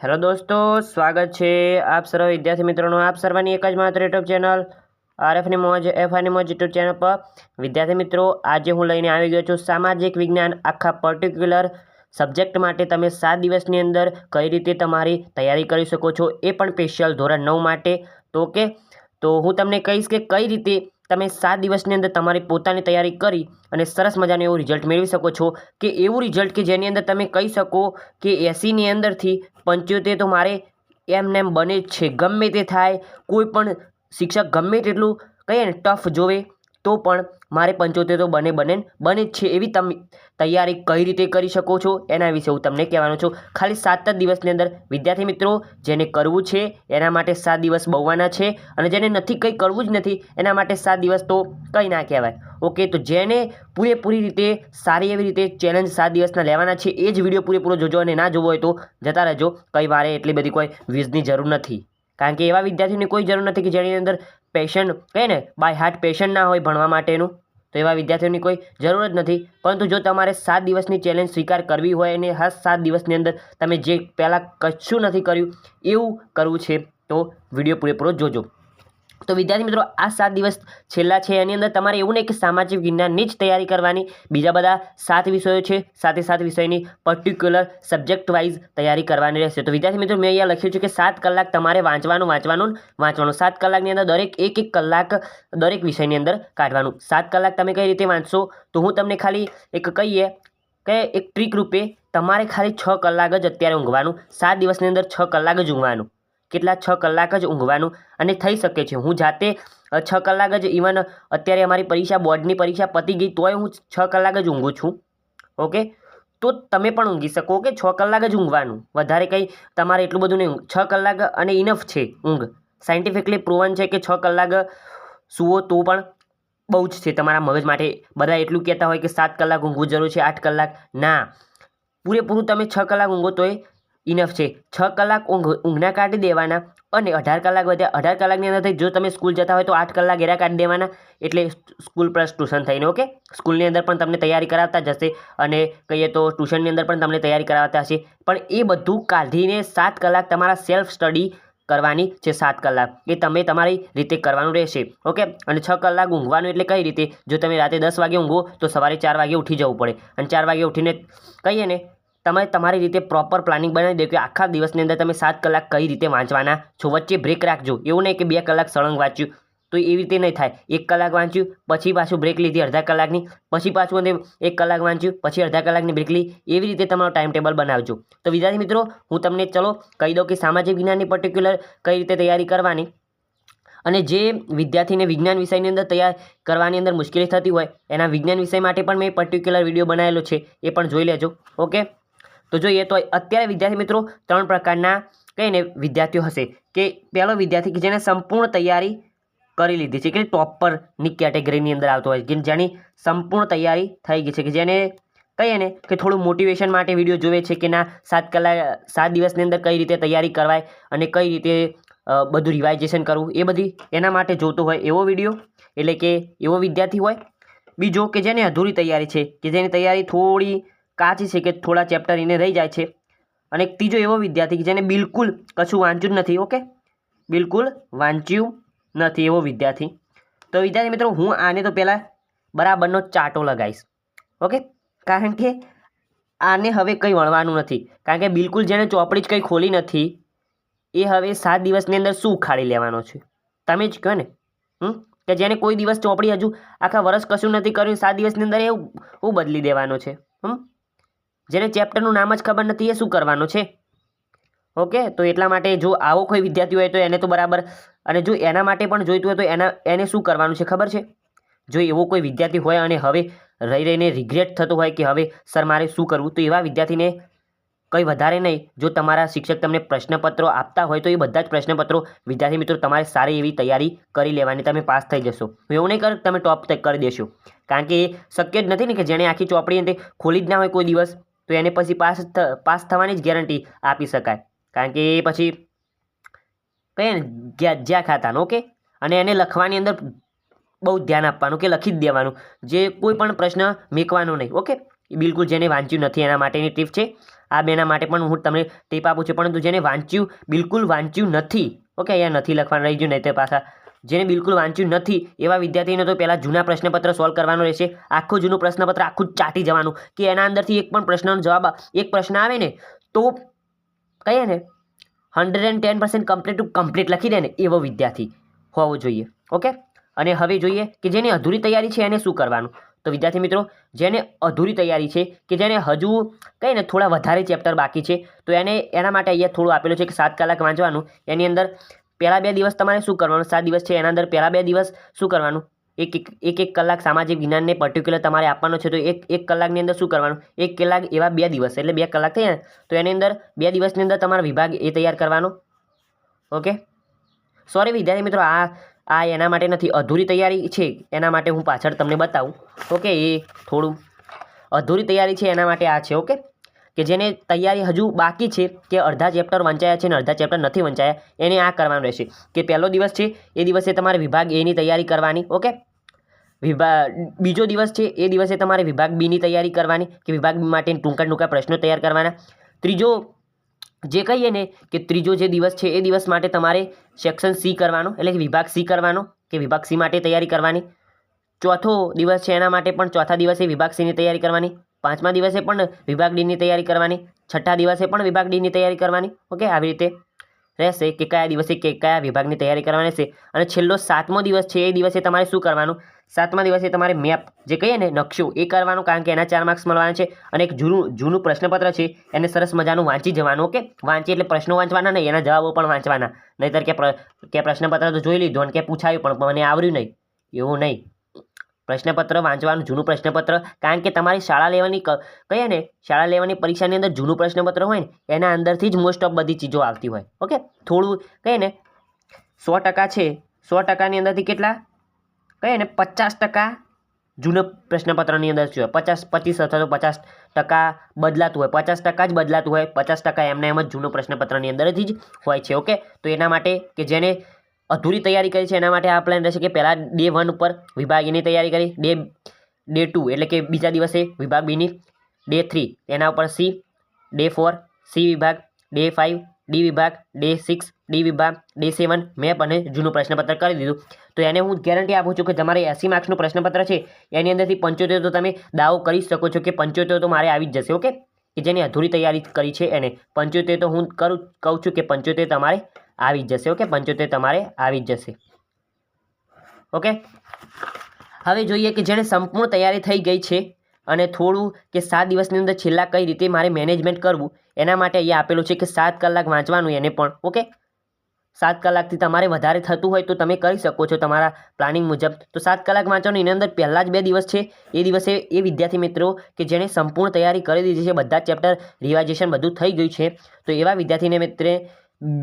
Hello दोस्तों, स्वागत है आप सर्व विद्यार्थी मित्रों आप सर्वनी एक ज मात्र यूट्यूब चैनल आरएफनी मौज एफआईनी मौज यूट्यूब चैनल पर विद्यार्थी मित्रों आज हूँ लईने આવી ગયો છું सामाजिक विज्ञान आखा पर्टिक्युलर सब्जेक्ट माटे तमे 7 दिवसनी अंदर कई रीते तमारी तैयारी करी शको छो ए पण स्पेशियल धोरण 9 माटे। तो ओके, तो हूँ तमने कहीश के कई रीते तमे 7 दिवसनी अंदर तमारी पोतानी तैयारी करी अने सरस मजानुं एवुं रिजल्ट मेळवी शको छो के एवुं रिजल्ट के जेनी अंदर तमे कही शको के 80 ની अंदरथी 75 तो मारे एमने बने ज छे। गमे ते थाय, कोईपण शिक्षक गमे तेटલું कहीए ने टफ जोवे तो पण मारे 75 तो बने ज छे। एवी तमे तैयारी कई रीते करी शको छो एना विषे हूँ तमने कहेवानो छुं। खाली 7 ज दिवसनी अंदर विद्यार्थी मित्रों जेने करवुं छे एना माटे 7 दिवस बहुवाना छे अने जेने नथी कंई करवुं ज नथी एना माटे 7 दिवस तो कंई ना कहेवाय। ओके, तो जेने पूरेपूरी रीते सारी एवी रीते चेलेंज 7 दिवसना लेवाना छे ए ज विडियो पूरेपूरो जोजो अने ना जोवो होय तो जता रहेजो। कई वारे एटली बधी कोई व्यूजनी जरूर नथी, कारण के एवा विद्यार्थीओने कोई जरूर नथी कि जेनी अंदर पेशन कहे ने बाय हार्ट पेशन ना होय भणवा माटेनुं, तो एवा विद्यार्थीओनी कोई जरूर ज नथी। परंतु जो तमारे 7 दिवसनी चेलेंज स्वीकार करवी होय अने हर 7 दिवसनी अंदर तमे जे पहेला कशुं नथी कर्युं एवुं करवुं छे तो विडियो पूरेपूरो जोजो। तो विद्यार्थी मित्रों आ 7 दिवस छेल्ला छे एनी अंदर तमारे एवुं नहीं कि सामाजिक विज्ञाननी ज तैयारी करवानी, बीजा बधा 7 विषयो छे, 7 विषयनी पर्टिक्युलर सब्जेक्ट वाइज तैयारी करवानी रहेशे। तो विद्यार्थी मित्रों मैं अहींया लख्युं छे कि 7 कलाक तमारे वांचवानुं 7 कलाकनी अंदर दरेक एक कलाक दरेक विषयनी अंदर काढवानुं। 7 कलाक तमे कई रीते वांचशो तो हूँ तमने खाली एक कहीए के एक ट्रीक रूपे तमारे खाली 6 कलाक ज अत्यारे ऊँघवानुं। 7 दिवसनी अंदर 6 कलाक ज ऊँघवानुं। કેટલા 6 કલાક જ ઊંઘવાનું અને થઈ શકે છે। હું જાતે 6 કલાક જ ઇવન અત્યારે અમારી પરીક્ષા બોર્ડની પરીક્ષા પતી ગઈ તોય હું 6 કલાક જ ઊંઘું છું। ઓકે, તો તમે પણ ઊંઘી શકો કે 6 કલાક જ ઊંઘવાનું, વધારે કંઈ તમારે એટલું બધું નહીં। 6 કલાક અને ઇનફ છે ઊંઘ, સાયન્ટિફિકલી પ્રૂવન છે કે 6 કલાક સૂવો તો પણ બહુ જ છે તમારા મગજ માટે। બધા એટલું કહેતા હોય કે 7 કલાક ઊંઘવું જરૂર છે, 8 કલાક ના, પૂરેપૂરું તમે 6 કલાક ઊંઘો તોય ઇનફ છે। 6 કલાક ઊંઘના કાઢી દેવાના અને 18 કલાક વધ્યા। 18 કલાકની અંદરથી જો તમે સ્કૂલ જતા હોય તો 8 કલાક એરા કાઢી દેવાના, એટલે સ્કૂલ પ્લસ ટ્યુશન થઈને। ઓકે, સ્કૂલની અંદર પણ તમને તૈયારી કરાવતા જ હશે અને કહીએ તો ટ્યુશનની અંદર પણ તમને તૈયારી કરાવતા હશે, પણ એ બધું કાઢીને 7 કલાક તમારા સેલ્ફ સ્ટડી કરવાની છે। 7 કલાક એ તમે તમારી રીતે કરવાનું રહેશે। ઓકે, અને 6 કલાક ઊંઘવાનું એટલે કઈ રીતે, જો તમે રાતે 10 વાગે ઊંઘો તો સવારે 4 વાગે ઉઠી જવું પડે અને 4 વાગે ઉઠીને કહીએ ને તમે તમારી રીતે પ્રોપર પ્લાનિંગ બનાવી દો કે આખા દિવસની અંદર તમે 7 કલાક કઈ રીતે વાંચવાના છો। વચ્ચે બ્રેક રાખજો, એવું નહીં કે 2 કલાક સળંગ વાંચ્યું તો એવી રીતે નહીં થાય। 1 કલાક વાંચ્યું પછી પાછું બ્રેક લીધી અડધા કલાકની, પછી પાછું અંદર 1 કલાક વાંચ્યું પછી અડધા કલાકની બ્રેક લી, એવી રીતે તમારું ટાઈમ ટેબલ બનાવજો। તો વિદ્યાર્થી મિત્રો હું તમને ચલો કહી દઉં કે સામાજિક વિજ્ઞાનની પર્ટિક્યુલર કઈ રીતે તૈયારી કરવાની, અને જે વિદ્યાર્થીને વિજ્ઞાન વિષયની અંદર તૈયાર કરવાની અંદર મુશ્કેલી થતી હોય એના વિજ્ઞાન વિષય માટે પણ મેં પર્ટિક્યુલર વિડીયો બનાવેલો છે, એ પણ જોઈ લેજો। ઓકે, તો જોઈએ તો અત્યારે વિદ્યાર્થી મિત્રો 3 પ્રકારના કહીને વિદ્યાર્થીઓ હશે કે પહેલો વિદ્યાર્થી કે જેને સંપૂર્ણ તૈયારી કરી લીધી છે, કે ટોપરની કેટેગરીની અંદર આવતો હોય, કે જેની સંપૂર્ણ તૈયારી થઈ ગઈ છે, કે જેને કહીએ ને કે થોડું મોટિવેશન માટે વિડીયો જોવે છે કે ના 7 દિવસની અંદર કઈ રીતે તૈયારી કરવાય અને કઈ રીતે બધું રિવાઇઝેશન કરવું એ બધી એના માટે જોતો હોય એવો વિડીયો, એટલે કે એવો વિદ્યાર્થી હોય। બીજો કે જેને અધૂરી તૈયારી છે, કે જેની તૈયારી થોડી કાચી છે કે થોડા ચેપ્ટર એને રહી જાય છે। અને ત્રીજો એવો વિદ્યાર્થી કે જેને બિલકુલ કશું વાંચ્યું જ નથી। ઓકે, બિલકુલ વાંચ્યું નથી એવો વિદ્યાર્થી। તો વિદ્યાર્થી મિત્રો હું આને તો પહેલાં બરાબરનો ચાટો લગાવીશ। ઓકે, કારણ કે આને હવે કંઈ વણવાનું નથી, કારણ કે બિલકુલ જેણે ચોપડી જ કંઈ ખોલી નથી એ હવે 7 દિવસની અંદર શું ઉખાડી લેવાનો છે તમે જ કહો ને। કે જેને કોઈ દિવસ ચોપડી હજુ આખા વર્ષ કશું નથી કર્યું 7 દિવસની અંદર એ હું બદલી દેવાનો છે। જેને ચેપ્ટરનું નામ જ ખબર નથી એ શું કરવાનો છે। ઓકે, તો એટલા માટે જો આવો કોઈ વિદ્યાર્થી હોય તો એને તો બરાબર, અને જો એના માટે પણ જોઈતું હોય તો એને શું કરવાનું છે ખબર છે। જો એવો કોઈ વિદ્યાર્થી હોય અને હવે રહીને રિગ્રેટ થતો હોય કે હવે સર મારે શું કરવું, તો એવા વિદ્યાર્થીને કંઈ વધારે નહીં, જો તમારા શિક્ષક તમને પ્રશ્નપત્રો આપતા હોય તો એ બધા જ પ્રશ્નપત્રો વિદ્યાર્થી મિત્રો તમારે સારી એવી તૈયારી કરી લેવાની, તમે પાસ થઈ જશો। એવું નહીં કર તમે ટોપ કરી દેશો, કારણ કે એ શક્ય જ નથી ને કે જેણે આખી ચોપડી ખોલી જ ના હોય કોઈ દિવસ તો એને પછી પાસ થવાની જ ગેરંટી આપી શકાય, કારણ કે એ પછી કહીએ ને જ્યાં ખાતાનું। ઓકે, અને એને લખવાની અંદર બહુ ધ્યાન આપવાનું કે લખી જ દેવાનું, જે કોઈ પણ પ્રશ્ન મેકવાનો નહીં। ઓકે, બિલકુલ જેને વાંચ્યું નથી એના માટેની ટીપ છે આ બેના માટે પણ હું તમને ટીપ આપું છું. પરંતુ જેને વાંચ્યું બિલકુલ વાંચ્યું નથી, ઓકે, અહીંયા નથી લખવાનું રહી ગયું, નહીં તે પાછા જેને બિલકુલ વાંચ્યું નથી એવા વિદ્યાર્થીને તો પહેલાં જૂના પ્રશ્નપત્ર સોલ્વ કરવાનું રહેશે. આખું જૂનું પ્રશ્નપત્ર આખું ચાટી જવાનું કે એના અંદરથી એક પણ પ્રશ્નનો જવાબ એક પ્રશ્ન આવે ને તો કહીએ ને 110% કમ્પ્લીટ લખી દે ને એવો વિદ્યાર્થી હોવો જોઈએ. ઓકે, અને હવે જોઈએ કે જેની અધૂરી તૈયારી છે એને શું કરવાનું. તો વિદ્યાર્થી મિત્રો, જેને અધૂરી તૈયારી છે કે જેને હજુ કંઈ ને થોડા વધારે ચેપ્ટર બાકી છે તો એના માટે અહીંયા થોડું આપેલું છે કે 7 કલાક વાંચવાનું. એની અંદર પહેલા 2 દિવસ તમારે શું કરવાનું, 7 દિવસ છે એના અંદર પહેલા 2 દિવસ શું કરવાનું, એક કલાક સામાજિક વિજ્ઞાનને પર્ટિક્યુલર તમારે આપવાનો છે. તો એક કલાકની અંદર શું કરવાનું, 1 કલાક એવા 2 દિવસ એટલે 2 કલાક થયા તો એની અંદર 2 દિવસની અંદર તમારો વિભાગ એ તૈયાર કરવાનો. ઓકે, સોરી વિદ્યાર્થી મિત્રો, આ એના માટે નથી, અધૂરી તૈયારી છે એના માટે હું પાછળ તમને બતાવું. ઓકે, એ થોડું અધૂરી તૈયારી છે એના માટે આ છે. ઓકે, કે જેને તૈયારી હજુ બાકી છે કે અડધા ચેપ્ટર વંચાયા છે અને અડધા ચેપ્ટર નથી વંચાયા એને આ કરવાનું રહેશે કે પહેલો દિવસ છે એ દિવસે તમારે વિભાગ એની તૈયારી કરવાની. ઓકે, બીજો દિવસ છે એ દિવસે તમારે વિભાગ બીની તૈયારી કરવાની કે વિભાગ બી માટે ટૂંકા પ્રશ્નો તૈયાર કરવાના. ત્રીજો જે કહીએ ને કે ત્રીજો જે દિવસ છે એ દિવસ માટે તમારે સેક્શન સી કરવાનો એટલે કે વિભાગ સી કરવાનો કે વિભાગ સી માટે તૈયારી કરવાની. ચોથો દિવસ છે એના માટે પણ ચોથા દિવસે વિભાગ સીની તૈયારી કરવાની. પાંચમા દિવસે પણ વિભાગ ડીની તૈયારી કરવાની. છઠ્ઠા દિવસે પણ વિભાગ ડીની તૈયારી કરવાની. ઓકે, આવી રીતે રહેશે કે કયા દિવસે કયા વિભાગની તૈયારી કરવાની છે. અને છેલ્લો 7મો દિવસ છે એ દિવસે તમારે શું કરવાનું, 7મા દિવસે તમારે મેપ જે કહીએ ને નકશો એ કરવાનો, કારણ કે એના 4 માર્ક્સ મળવાના છે. અને એક જૂનું પ્રશ્નપત્ર છે એને સરસ મજાનું વાંચી જવાનું. ઓકે, વાંચી એટલે પ્રશ્નો વાંચવાના નહીં, એના જવાબો પણ વાંચવાના. નહીંતર કે પ્રશ્નપત્ર તો જોઈ લીધું અને કે પૂછાયું પણ મને આવડ્યું નહીં, એવું નહીં. પ્રશ્નપત્ર વાંચવાનું, જૂનું પ્રશ્નપત્ર, કારણ કે તમારી શાળા લેવાની કહીએ ને શાળા લેવાની પરીક્ષાની અંદર જૂનું પ્રશ્નપત્ર હોય ને એના અંદરથી જ મોસ્ટ ઓફ બધી ચીજો આવતી હોય. ઓકે, થોડું કહીએ ને 100% છે, 100%ની અંદરથી કેટલા કહીએ ને 50% જૂના પ્રશ્નપત્રની અંદર છે. 25 અથવા તો 50% બદલાતું હોય, 50% જ બદલાતું હોય, 50% એમને એમ જ જૂનું પ્રશ્નપત્રની અંદરથી જ હોય છે. ઓકે, તો એના માટે કે જેને અધૂરી તૈયારી કરી છે એના માટે આ પ્લાન રહેશે કે પહેલાં ડે 1 ઉપર વિભાગ એની તૈયારી કરી, ડે 2 એટલે કે બીજા દિવસે વિભાગ બીની, ડે 3 એના ઉપર સી, ડે 4 સી વિભાગ, ડે 5 ડી વિભાગ, ડે 6 ડી વિભાગ, ડે 7 મેપ અને જૂનું પ્રશ્નપત્ર કરી દીધું. તો એને હું ગેરંટી આપું છું કે તમારે 80 માર્ક્સનું પ્રશ્નપત્ર છે એની અંદરથી 75 તો તમે દાવો કરી શકો છો કે 75 તો મારે આવી જ જશે. ઓકે, કે જેની અધૂરી તૈયારી કરી છે એને 75 તો હું કહું છું કે 75 તમારે આવી જ જશે. ઓકે, 75 તમારે આવી જ જશે. ઓકે, હવે જોઈએ કે જેને સંપૂર્ણ તૈયારી થઈ ગઈ છે અને થોડું કે 7 દિવસની અંદર છેલ્લા કઈ રીતે મારે મેનેજમેન્ટ કરવું એના માટે અહીંયા આપેલું છે કે 7 કલાક વાંચવાનું એને પણ. ઓકે, 7 કલાકથી તમારે વધારે થતું હોય તો તમે કરી શકો છો તમારા પ્લાનિંગ મુજબ. તો 7 કલાક વાંચવાનું, એની અંદર પહેલાં જ 2 દિવસ છે એ દિવસે એ વિદ્યાર્થી મિત્રો કે જેણે સંપૂર્ણ તૈયારી કરી દીધી છે, બધા ચેપ્ટર રિવાઇઝેશન બધું થઈ ગયું છે, તો એવા વિદ્યાર્થીને મિત્રે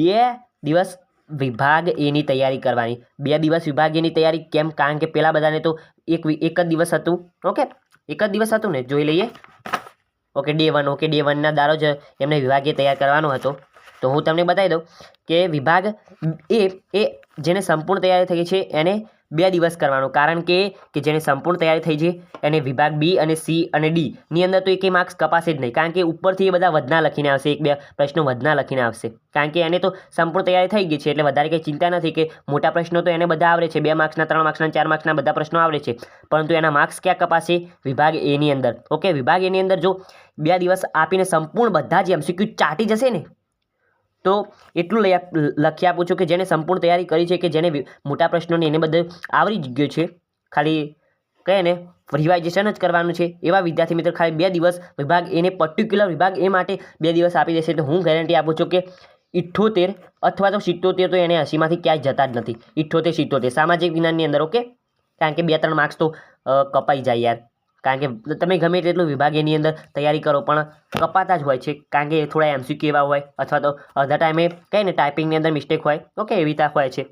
2 દિવસ વિભાગ એની તૈયારી કરવાની. 2 દિવસ વિભાગ એની તૈયારી કેમ, કારણ કે પેલા બધાને તો એક જ દિવસ હતું. ઓકે, એક જ દિવસ હતું ને, જોઈ લઈએ. Okay, day 1. ઓકે, ડે 1ના દારો જ એમને વિભાગ એ તૈયાર કરવાનો હતો. તો હું તમને બતાવી દઉં કે વિભાગ એ જેને સંપૂર્ણ તૈયારી થઈ છે એને 2 દિવસ કરવાનું, કારણ કે જેને સંપૂર્ણ તૈયારી થઈ છે એને વિભાગ બી અને સી અને ડી ની અંદર તો એકેય માર્ક્સ કપાશે જ નહીં, કારણ કે ઉપરથી એ બધા વધના લખીને આવશે, 1-2 પ્રશ્નો વધના લખીને આવશે, કારણ કે એને તો સંપૂર્ણ તૈયારી થઈ ગઈ છે એટલે વધારે કંઈ ચિંતા નથી કે મોટા પ્રશ્નો તો એને બધા આવડે છે, 2 માર્ક્સના, 3 માર્ક્સના, 4 માર્ક્સના બધા પ્રશ્નો આવડે છે, પરંતુ એના માર્ક્સ ક્યાં કપાશે? વિભાગ એની અંદર. ઓકે, વિભાગ એની અંદર જો 2 દિવસ આપીને સંપૂર્ણ બધા જ MCQ ચાટી જશે ને તો એટલું લખી આપું છું કે જેને સંપૂર્ણ તૈયારી કરી છે, કે જેને મોટા પ્રશ્નોને એને બધું આવડી જ ગયો છે, ખાલી કહે ને રિવાઇઝેશન જ કરવાનું છે, એવા વિદ્યાર્થી મિત્રો ખાલી 2 દિવસ વિભાગ એને પર્ટિક્યુલર વિભાગ એ માટે 2 દિવસ આપી દેશે. તો હું ગેરંટી આપું છું કે 78 અથવા તો 77 તો એને 80માંથી ક્યાંય જતા જ નથી. 78, 77 સામાજિક વિજ્ઞાનની અંદર. ઓકે, કારણ કે 2-3 માર્ક્સ તો કપાઈ જાય યાર, કારણ કે તમે ગમે તેટલું વિભાગ એની અંદર તૈયારી કરો પણ કપાતા જ હોય છે, કારણ કે થોડા MCQ એવા હોય અથવા તો અડધા ટાઈમે કહે ને ટાઈપિંગની અંદર મિસ્ટેક હોય. ઓકે, એવી રીતે હોય છે.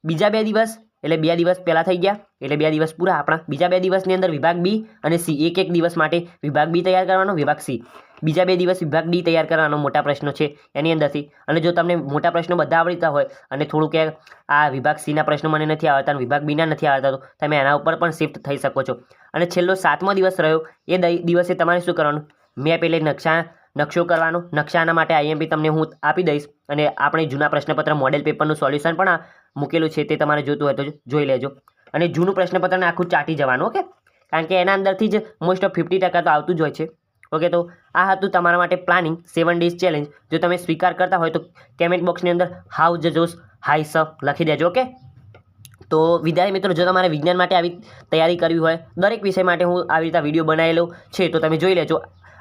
બીજા 2 દિવસ એટલે 2 દિવસ પહેલાં થઈ ગયા એટલે 2 દિવસ પૂરા આપણા. બીજા 2 દિવસની અંદર વિભાગ બી અને સી, એક દિવસ માટે વિભાગ બી તૈયાર કરવાનો, વિભાગ સી. બીજા 2 દિવસ વિભાગ ડી તૈયાર કરવાનો, મોટા પ્રશ્નો છે એની અંદરથી. અને જો તમને મોટા પ્રશ્નો બધા આવડતા હોય અને થોડું કે આ વિભાગ સીના પ્રશ્નો મને નથી આવડતા અને વિભાગ બીના નથી આવડતા, તો તમે એના ઉપર પણ શિફ્ટ થઈ શકો છો. અને છેલ્લો 7મો દિવસ રહ્યો એ દિવસે તમારે શું કરવાનું? મેપ એટલે નકશો કરવાનો. નકશાના માટે આઈએમપી તમને હું આપી દઈશ અને આપણે જૂના પ્રશ્નપત્ર મોડેલ પેપરનું સોલ્યુશન પણ મૂકેલું છે, તે તમારે જોતું હોય તો જોઈ લેજો. અને જૂનું પ્રશ્નપત્રને આખું ચાટી જવાનું. ઓકે, કારણ કે એના અંદરથી જ મોસ્ટ ઓફ 50% તો આવતું જ હોય છે. ઓકે, તો આ હતું તમારા માટે પ્લાનિંગ 7 ડેઝ ચેલેન્જ. જો તમે સ્વીકાર કરતા હોય તો કમેન્ટ બોક્સની અંદર હાઉ જ જોશ હાઈ સ લખી દેજો. ઓકે, તો વિદ્યાર્થી મિત્રો, જો તમારે વિજ્ઞાન માટે આવી તૈયારી કરવી હોય, દરેક વિષય માટે હું આવી રીતે વિડીયો બનાવેલો છે, તો તમે જોઈ લેજો.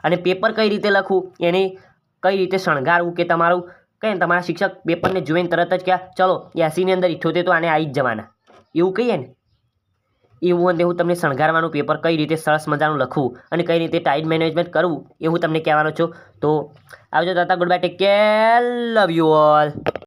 અને પેપર કઈ રીતે લખવું, એને કઈ રીતે શણગારવું, કે તમારું કંઈ તમારા શિક્ષક પેપરને જોઈને તરત જ ક્યાં ચલો 80ની અંદર 78 તો આને આવી જ જવાના એવું કહીએ ને, એવું અંતે હું તમને શણગારવાનું પેપર કઈ રીતે સરસ મજાનું લખવું અને કઈ રીતે ટાઈમ મેનેજમેન્ટ કરવું એ હું તમને કહેવાનો છું. તો આવજો. Tata good bye, take care, love you all.